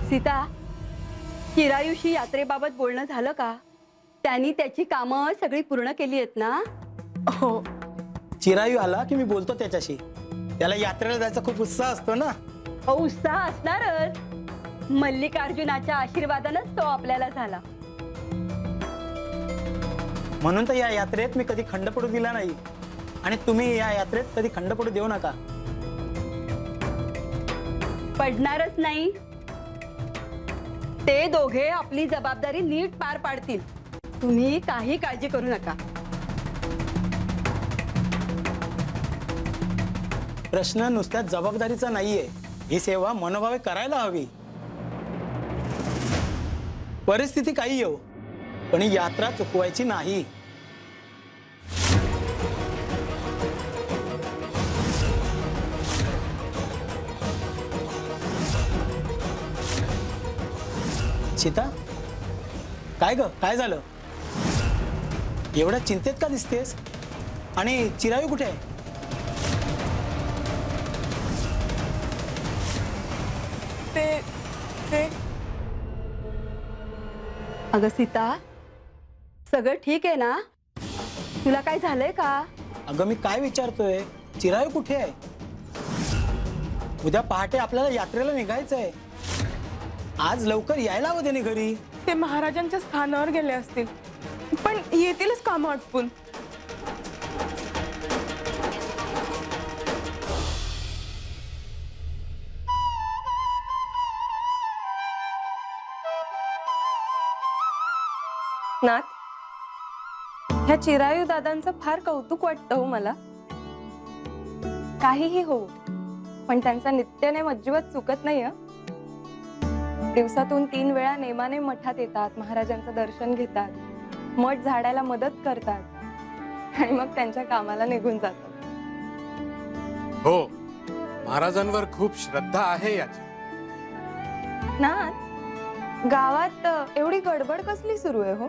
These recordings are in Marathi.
सीता, चिरायुशी यात्रेबाबत बोलणं झालं का? त्यांनी त्याची कामं सगळी पूर्ण केली आहेत ना? हो, चिरायू आला की मी बोलतो त्याच्याशी. त्याला यात्रेला जायचा खूप उत्साह असतो ना. उत्साह असणारच. मल्लिकार्जुनाच्या आशीर्वादानंच तो आपल्याला झाला. म्हणून तर या यात्रेत मी कधी खंड पडू दिला नाही आणि तुम्ही या यात्रेत कधी खंड पडू देऊ नका. पडणारच नाही. ते दोघे आपली जबाबदारी नीट पार पाडतील. तुम्ही काही काळजी करू नका. प्रश्न नुसत्या जबाबदारीचा नाहीये. ही सेवा मनोभावे करायला हवी. परिस्थिती काही येऊ पण ही यात्रा चुकवायची नाही. सीता, काय ग, काय झालं? एवढ्या चिंतेत का दिसतेस? आणि चिरायू कुठे आहे? ते अगं सीता, सगळं ठीक आहे ना? तुला काय झालंय का? अगं मी काय विचारतोय, चिरायू कुठे आहे? उद्या पहाटे आपल्याला यात्रेला निघायचंय. आज लवकर यायला हवं त्याने घरी. ते महाराजांच्या स्थानावर गेले असतील, पण येतीलच काम आटपून. नाथ, ह्या चिरायू दादांचं फार कौतुक वाटतं हो मला. काहीही हो, पण त्यांचा नित्यनेम अजिबात चुकत नाही. दिवसातून 3 वेळा नेमाने मठात येतात, महाराजांचं दर्शन घेतात, मठ झाडायला मदत करतात आणि मग त्यांच्या कामाला निघून जातात. हो, महाराजांवर खूप श्रद्धा आहे याची. नाथ, गावात एवढी गडबड कसली सुरू आहे हो?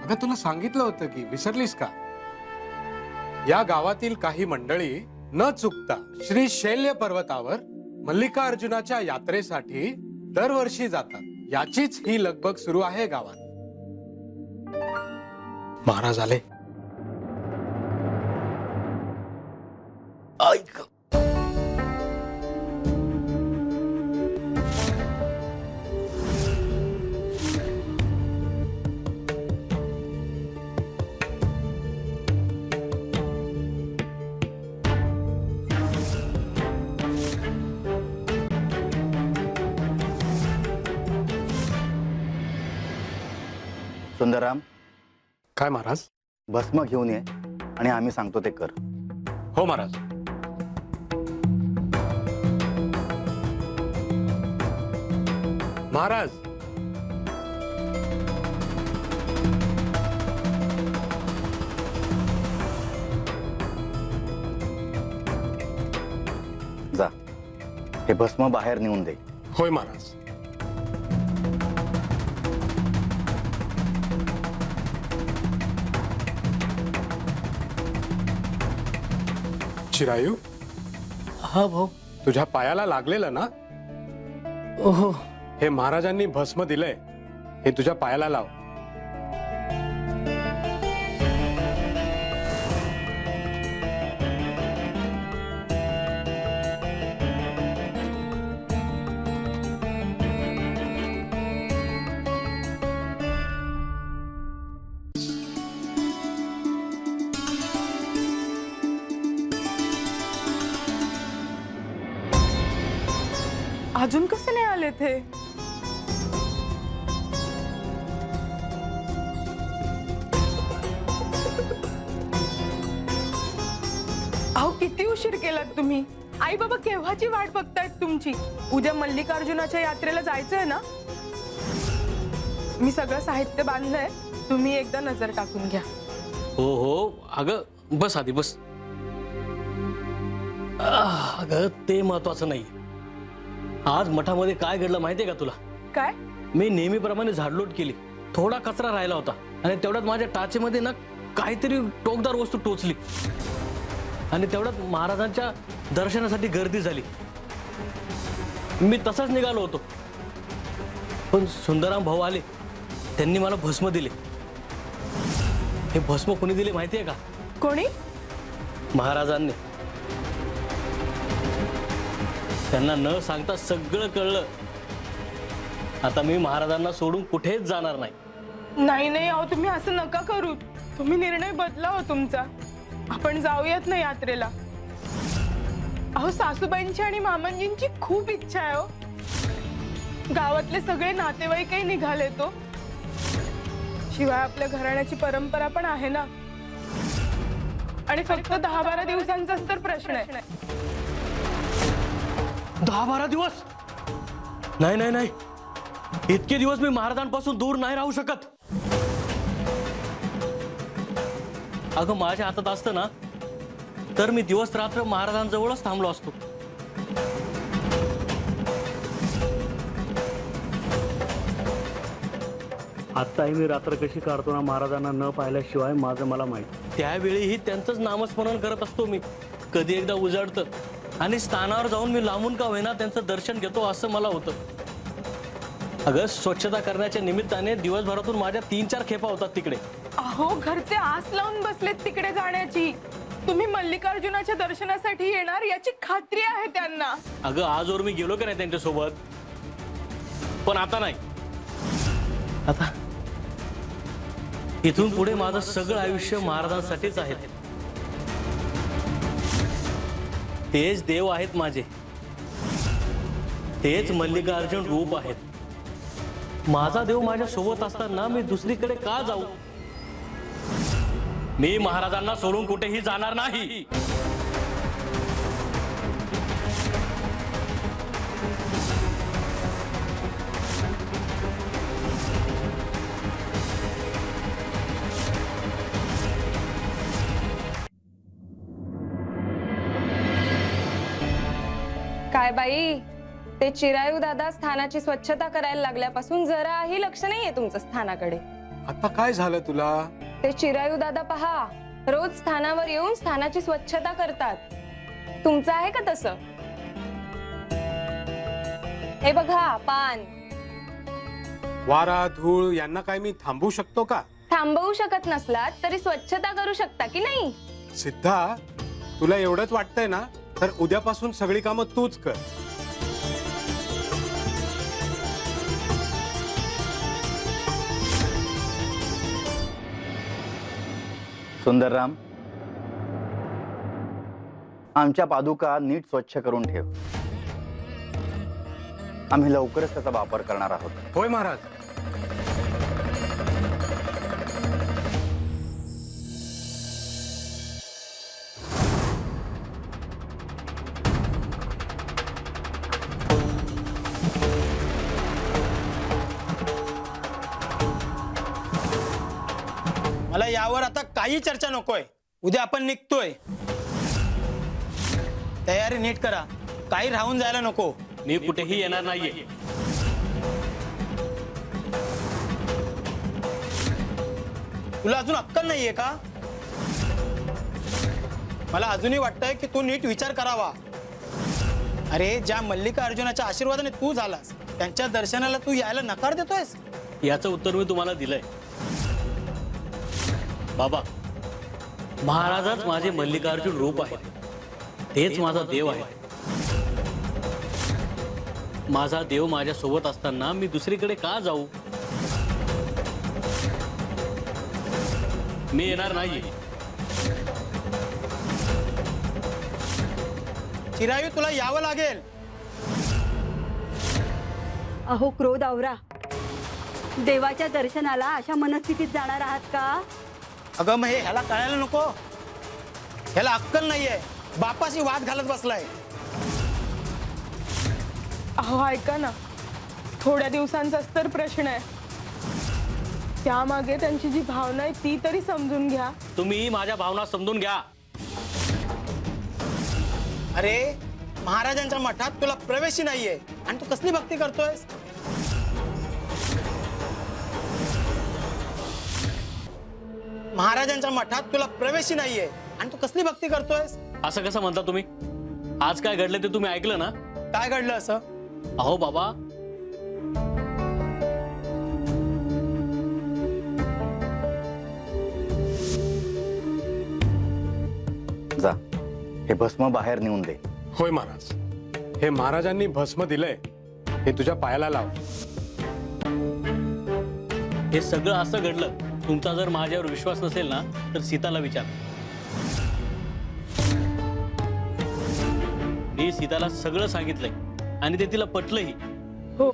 अगं तुला सांगितलं होतं की, विसरलीस का? या गावातील काही मंडळी न चुकता श्री शैल्य पर्वतावर मल्लिकार्जुनाच्या यात्रेसाठी दरवर्षी जातात. याचीच ही लगबग सुरू आहे गावात. महाराज आले. ऐक, सुंदरराम, काय महाराज? भस्म घेऊन ये आणि आम्ही सांगतो ते कर. हो महाराज. महाराज, जा, हे भस्म बाहेर नेऊन दे. होय महाराज. चिरायू, हा भाऊ. तुझ्या पायाला लागलेलं ना? ओहो, हे महाराजांनी भस्म दिलंय, हे तुझ्या पायाला लाव. अजून कसे नाही आले ते? अहो, किती उशीर केलात तुम्ही. आई बाबा केव्हाची वाट बघतायत तुमची. उद्या मल्लिकार्जुनाच्या यात्रेला जायचंय ना? मी सगळं साहित्य बांधलंय, तुम्ही एकदा नजर टाकून घ्या. हो हो, अगं बस आधी बस. अगं ते महत्वाचं नाही. आज मठामध्ये काय घडलं माहितीये का तुला? काय? मी नेहमीप्रमाणे झाडलोट केली. थोडा कचरा राहिला होता आणि तेवढ्यात माझ्या टाचेमध्ये ना काहीतरी टोकदार वस्तू टोचली आणि तेवढ्यात महाराजांच्या दर्शनासाठी गर्दी झाली. मी तसाच निघालो होतो, पण सुंदराम भाऊ आले. त्यांनी मला भस्म दिले. हे भस्म कोणी दिले माहितीये का? कोणी? महाराजांनी. त्यांना न सांगता सगळं कळलं. आता मी महाराजांना सोडून कुठेच जाणार नाही. नाही नाही अहो, तुम्ही असं नका करू. तुम्ही निर्णय बदला हो तुमचा. आपण जाऊयात ना यात्रेला. अहो, सासूबाईंची आणि मामांजींची खूप इच्छा आहे हो. गावातले सगळे नातेवाईकही निघाले तो. शिवाय आपल्या घराण्याची परंपरा पण आहे ना. आणि फक्त 10-12 दिवसांचाच तर प्रश्न आहे. 10-12 दिवस? नाही नाही नाही, इतके दिवस मी महाराजांपासून दूर नाही राहू शकत. अगं, माझ्या हातात असतं ना तर मी दिवस रात्र महाराजांजवळच थांबलो असतो. आत्ताही मी रात्र कशी काढतो ना महाराजांना न पाहिल्याशिवाय, माझं मला माहिती. त्यावेळीही त्यांचंच नामस्मरण करत असतो मी. कधी एकदा उजाडतं आणि स्थानावर जाऊन मी लांबून का होईना त्यांचं दर्शन घेतो असं मला होतं. अगं, स्वच्छता करण्याच्या निमित्ताने दिवसभरातून माझ्या 3-4 खेपा होतात तिकडे. अहो, घरचे आस लावून बसलेत तिकडे जाण्याची. तुम्ही मल्लिकार्जुनाच्या दर्शनासाठी येणार याची खात्री आहे त्यांना. अगं, आजवर मी गेलो की नाही त्यांच्यासोबत, पण आता नाही. आता इथून पुढे माझं सगळं आयुष्य महाराजांसाठीच आहे. तेच देव आहेत माझे. तेच मल्लिकार्जुन रूप आहेत. माझा देव माझ्या सोबत असताना मी दुसरीकडे का जाऊ? मी महाराजांना सोडून कुठेही जाणार नाही. काय बाई, ते चिरायू दादा स्थानाची स्वच्छता करायला लागल्यापासून जराही लक्ष नाहीये तुमचं स्थानाकडे. आता काय झालं तुला? ते चिरायू दादा पहा, रोज स्थानावर येऊन स्थानाची स्वच्छता करतात. तुमचं आहे का तसं? हे बघा, पान. वारा धूळ यांना काय मी थांबवू शकतो का? थांबवू शकत नसलात तरी स्वच्छता करू शकता की नाही? सिद्धा, तुला एवढंच वाटतंय ना, तर उद्यापासून सगळी कामं तूच कर. सुंदरराम, आमच्या पादुका नीट स्वच्छ करून ठेव. आम्ही लवकरच त्याचा वापर करणार आहोत. होय महाराज. मला यावर आता काही चर्चा नकोय. उद्या आपण निघतोय. तयारी नीट करा. काही राहून जायला नको. मी कुठेही येणार नाहीये. तुला अजून अक्कल नाहीये का? मला अजूनही वाटतंय की तू नीट विचार करावा. अरे, ज्या मल्लिकार्जुनाच्या आशीर्वादाने तू झालास, त्यांच्या दर्शनाला तू यायला नकार देतोयस. याचं उत्तर मी तुम्हाला दिलंय. बाबा, महाराजच माझे मल्लिकार्जुन रूप आहे. तेच माझा देव आहे. माझा देव माझ्या सोबत असताना मी दुसरीकडे का जाऊ? मी येणार नाही. चिरायू, तुला यावं लागेल. अहो, क्रोध आवरा. देवाच्या दर्शनाला अशा मनस्थितीत जाणार आहात का? अगं, मग हे ह्याला कळायला नको. ह्याला अक्कल नाहीये. बापाशी वाद घालत बसलाय. अहो, ऐका ना, थोड्या दिवसांचाच तर प्रश्न आहे. त्यामागे त्यांची जी भावना आहे ती तरी समजून घ्या. तुम्ही माझ्या भावना समजून घ्या. अरे, महाराजांच्या मठात तुला प्रवेशही नाहीये आणि तू कसली भक्ती करतोयस? महाराजांच्या मठात तुला प्रवेशही नाहीये आणि तू कसली भक्ती करतोयस? असं कसं म्हणता तुम्ही? आज काय घडलं ते तुम्ही ऐकलं ना? काय घडलं असं? अहो बाबा, जा, हे भस्म बाहेर नेऊन दे. होय महाराज, हे महाराजांनी भस्म दिलंय, हे तुझ्या पायाला लाव. हे सगळं असं घडलं. तुमचा जर माझ्यावर विश्वास नसेल ना तर सीताला विचार. मी सीताला सगळं सांगितलंय आणि ते तिला पटलंही. हो.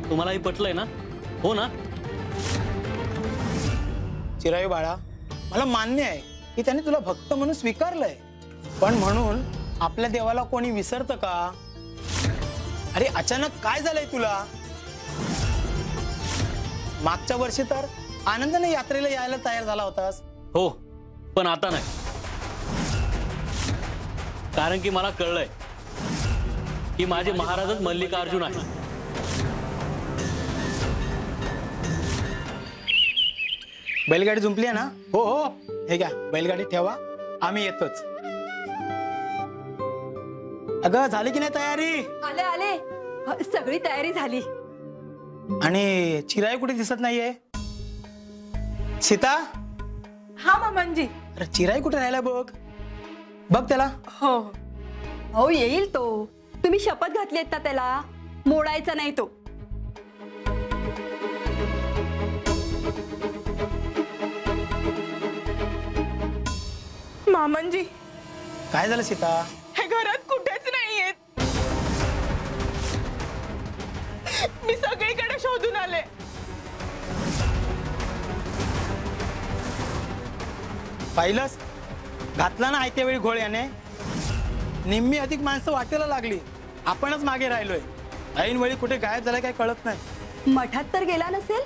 तुम्हालाही पटलंय ना? हो ना? चिरायू बाळा, मला मान्य आहे की त्याने तुला भक्त म्हणून स्वीकारलंय, पण म्हणून आपल्या देवाला कोणी विसरतं का? अरे अचानक काय झालंय तुला? मागच्या वर्षी तर आनंदाने यात्रेला यायला तयार झाला होतास. हो, पण आता नाही. कारण की मला कळलंय की माझे महाराजच मल्लिकार्जुन आहे. बैलगाडी जुंपली आहे ना? हो हो, हे घ्या बैलगाडी ठेवा, आम्ही येतोच. अगं झाली की नाही तयारी? आले आले, सगळी तयारी झाली. आणि चिराई कुठे दिसत नाहीये? सीता, हा मामांजी. अरे चिराई कुठे राहिला बघ. बघ त्याला. हो. हो येईल तो. तुम्ही शपथ घातली ना त्याला, मोडायचा नाही तो. मामांजी, काय झालं सीता? हे घरात कुठेच नाहीयेत. मी सगळीकडे शोधून आले. पाहिलंस, घातला ना आयत्या वेळी घोळ याने. निम्मी अधिक माणसं वाटेला लागली, आपणच मागे राहिलोय. ऐन वेळी कुठे गायब झालाय काय कळत नाही. मठात तर गेला नसेल?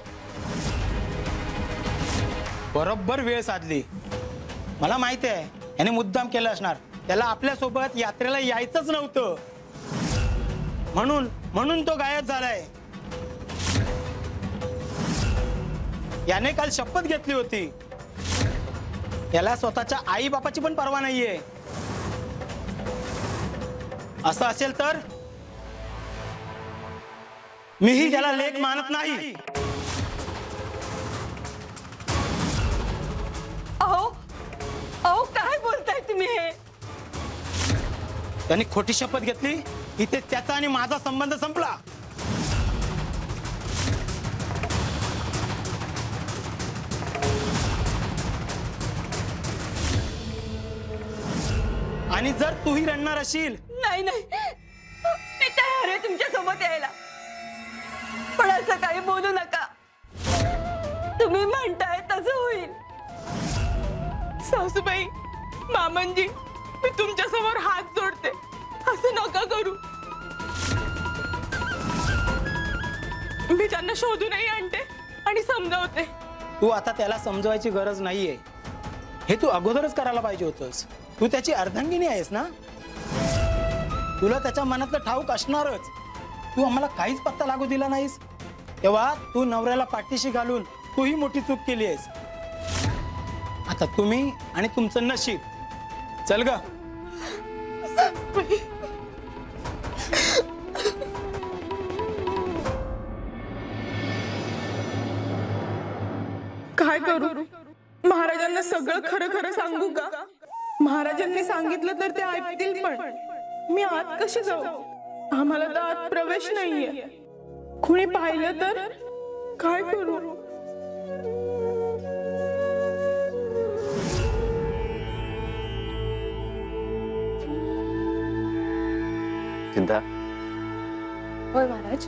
बरोबर वेळ साधली. मला माहिती आहे याने मुद्दाम केलं असणार. त्याला आपल्या सोबत यात्रेला यायचंच नव्हतं, म्हणून तो गायब झालाय. याने काल शपथ घेतली होती. याला स्वतःच्या आई बापाची पण पर्वा नाहीये. असं असेल तर मीही त्याला लेख मानत नाही. अहो अहो, काय बोलताय तुम्ही हे? त्यांनी खोटी शपथ घेतली, इथे त्याचा आणि माझा संबंध संपला. आणि जर तूही रडणार असेल. नाही नाही, मी तयार आहे तुमच्या सोबत यायला, पण असं काही बोलू नका. तुम्ही म्हणताय तसं होईल. सासूबाई, मामांजी, मी तुमच्या समोर हात जोडते, असं नका करू. मी त्यांना शोधूनही आणते आणि समजावते. तू आता त्याला समजवायची गरज नाहीये. हे तू अगोदरच करायला पाहिजे होतंस. तू त्याची अर्धांगिनी आहेस ना. तुला त्याच्या मनातलं ठाऊक असणारच. तू आम्हाला काहीच पत्ता लागू दिला नाहीस, तेव्हा तू नवऱ्याला पाठीशी घालून तूही मोठी चूक केली आहेस. आता तुम्ही आणि तुमचं नशीब. चल ग. काय करू? महाराजांना सगळं खरं खरं सांगू का? महाराजांनी सांगितलं तर ते ऐकतील, पण मी आत कशी जाऊ? आम्हाला तर आत प्रवेश नाहीये. कुणी पाहिलं तर काय करू? सिद्धा, होय महाराज.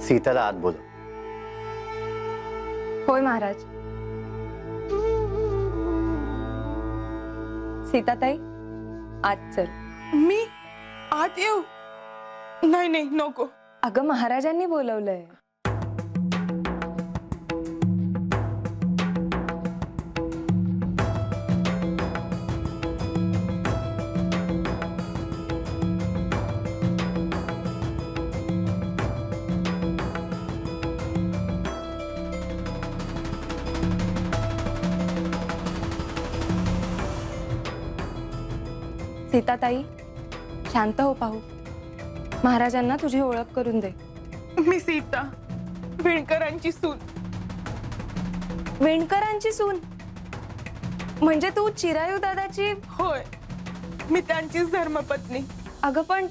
सीताला आत बोल. होय महाराज. सीताताई, आत चल. मी आत येऊ? नाही नाही, नको. अगं महाराजांनी बोलवलंय. सीताताई, शांत हो पाहू. महाराजांना तुझी ओळख करून दे. मी सीता, विणकरांची सून. विणकरांची सून म्हणजे तू चिरायू दादाची? होय, मी त्यांचीच धर्मपत्नी. अगं पण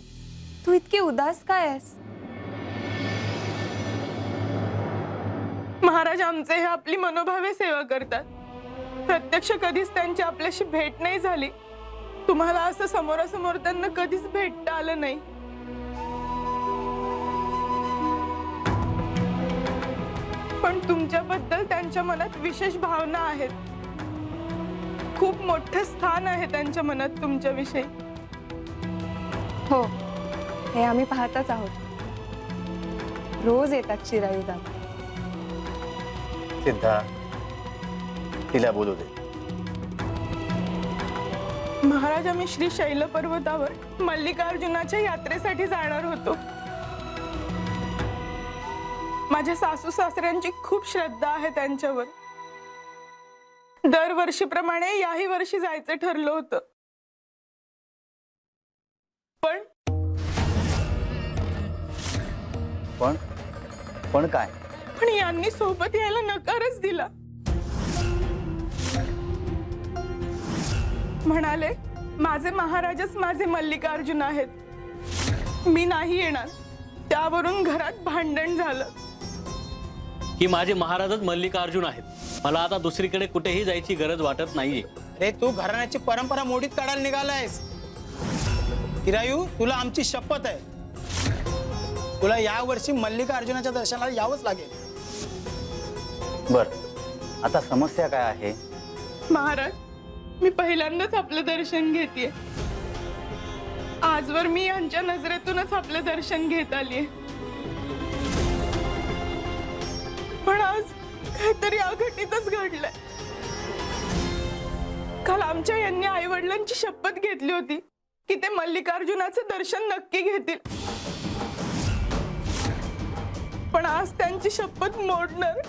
तू इतकी उदास काय आहेस? महाराज आमचे हे आपली मनोभावे सेवा करतात. प्रत्यक्ष कधीच त्यांची आपल्याशी भेट नाही झाली. तुम्हाला असं समोरासमोर त्यांना कधीच भेटता आलं नाही. पण तुमच्याबद्दल त्यांच्या मनात विशेष भावना आहेत. खूप मोठं स्थान आहे त्यांच्या मनात तुमच्याविषयी. हो, हे आम्ही पाहतच आहोत. रोज येतात चिरायू दादा. सिद्धा, तिला बोलू दे. महाराज, आम्ही श्री शैल पर्वतावर मल्लिकार्जुनाच्या यात्रेसाठी जाणार होतो. माझ्या सासू सासऱ्यांची खूप श्रद्धा आहे त्यांच्यावर. दरवर्षीप्रमाणे याही वर्षी जायचं ठरलं होतं. पण काय? पण यांनी सोबत यायला नकारच दिला. म्हणाले, माझे महाराजच माझे मल्लिकार्जुन आहेत, मी नाही येणार. त्यावरून घरात भांडण झालं की माझे महाराजच मल्लिकार्जुन आहेत. मला आता दुसरीकडे कुठेही जायची गरज वाटत नाहीये. रे, तू घराण्याची परंपरा मोडीत काढायला निघालायस. चिरायू, तुला आमची शपथ आहे, तुला या वर्षी मल्लिकार्जुनाच्या दर्शनाला यावंच लागेल. बर, आता समस्या काय आहे? महाराज, मी पहिल्यांदाच आपलं दर्शन घेतेय. आजवर मी यांच्या नजरेतूनच आपलं दर्शन घेत आलीय. पण आज काहीतरी अघटितच घडलंय. काल आमच्या यांनी आई वडिलांची शपथ घेतली होती की ते मल्लिकार्जुनाचं दर्शन नक्की घेतील. पण आज त्यांची शपथ मोडणार.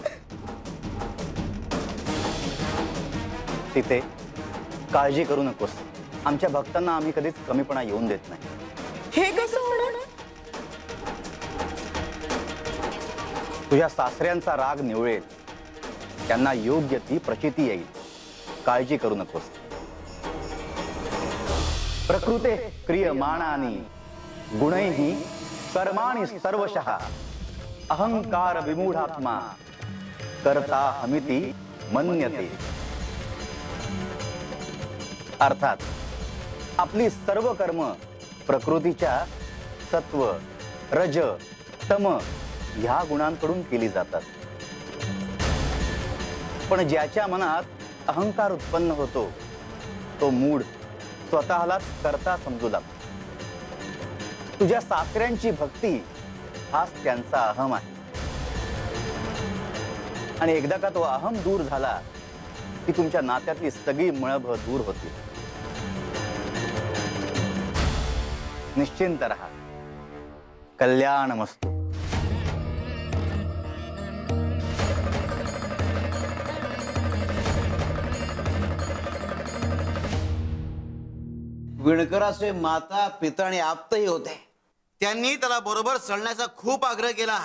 तिथे काळजी करू नकोस. आमच्या भक्तांना आम्ही कधीच कमीपणा येऊन देत नाही. हे कसं होणार? तुझ्या सासऱ्यांचा राग निवळेल, त्यांना योग्य ती प्रचिती येईल. काळजी करू नकोस. प्रकृते क्रियमाणानि गुणैहि कर्माणि सर्वशः अहंकार विमूढात्मा कर्ता हमिति मन्यते. अर्थात आपली सर्व कर्म प्रकृतीच्या सत्व, रज, तम ह्या गुणांकडून केली जातात. पण ज्याच्या मनात अहंकार उत्पन्न होतो तो मूढ स्वतःलाच कर्ता समजू लागतो. तुझ्या सासऱ्यांची भक्ती हाच त्यांचा अहम आहे. आणि एकदा का तो अहम दूर झाला की तुमच्या नात्यातली सगळी मळभ दूर होती. निश्चिंत रहा. कल्याणमस्तु. विणकराचे माता पिता आणि आप्तही होते. त्यांनी त्याला बरोबर चलण्याचा खूप आग्रह केला.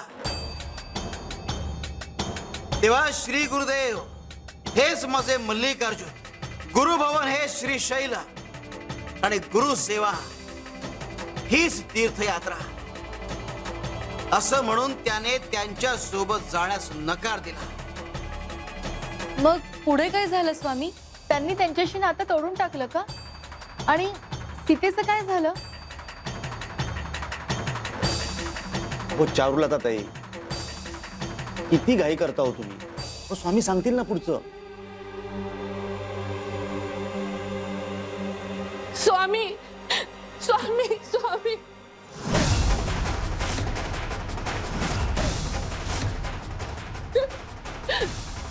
तेव्हा श्री गुरुदेव हेच माझे मल्लिकार्जुन, गुरुभवन हे श्री शैल आणि गुरु सेवा हीच तीर्थयात्रा असं म्हणून त्याने त्यांच्या सोबत जाण्यास नकार दिला. मग पुढे काय झालं स्वामी? त्यांनी त्यांच्याशी नातं तोडून टाकलं का? आणि सीतेचं काय झालं? हो चारुलता ताई, किती घाई करता हो तुम्ही? हो स्वामी सांगतील ना पुढचं. स्वामी स्वामी स्वामी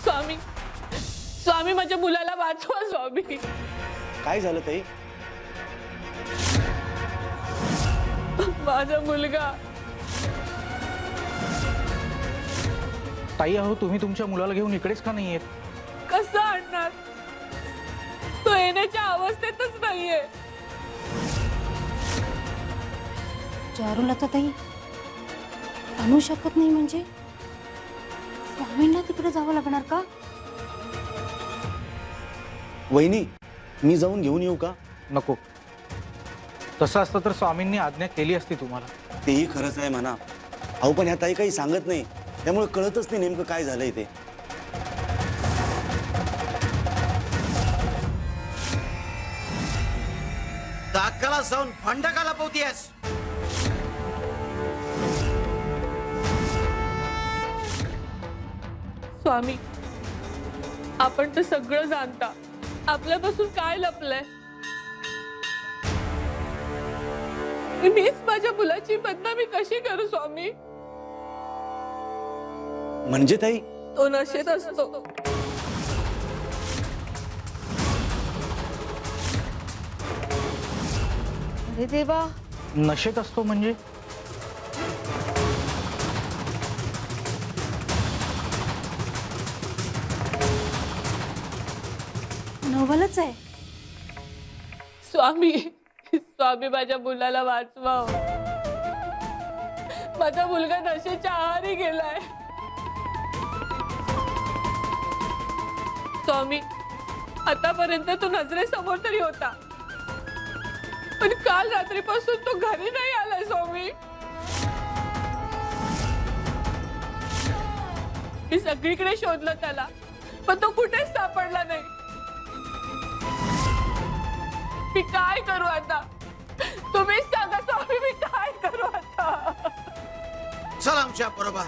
स्वामी स्वामी माझ्या मुलाला वाचवा स्वामी. काय झालं ताई? माझा मुलगा. ताई, अहो तुम्ही तुमच्या मुलाला घेऊन इकडेच का नाही येत? कसं आणणार? तो येण्याच्या अवस्थेतच नाहीये. चारुलता ताई आणू शकत नाही म्हणजे स्वामींना तिकडे जावं लागणार का? वहिनी, मी जाऊन घेऊन येऊ का? नको. तसं असतं तर स्वामींनी आज्ञा केली असती तुम्हाला. तेही खरंच आहे म्हणा. अहो पण ह्या ताई काही सांगत नाही, त्यामुळे कळतच नाही नेमकं काय झालंय ते. ताकाला जाऊन फंडका लपवतीयस. स्वामी, आपण तर सगळं जाणता, आपल्यापासून काय लपलंय? मीच माझ्या मुलाची बदनामी कशी करू स्वामी? म्हणजे ताई तो नशेत असतो. अरे देवा, नशेत असतो म्हणजे? नवलच आहे. स्वामी, स्वामी माझ्या मुलाला वाचवा. माझा मुलगा नशेच्या आहारी गेलाय. स्वामी, आतापर्यंत तो नजरेसमोर तरी होता, पण काल रात्रीपासून तो घरी नाही आलाय. स्वामी, मी सगळीकडे शोधलं त्याला, पण तो कुठेच सापडला नाही. मी काय करू आता? तुम्हीच सांगा स्वामी, मी काय करू आता? चल आमच्या बरोबर.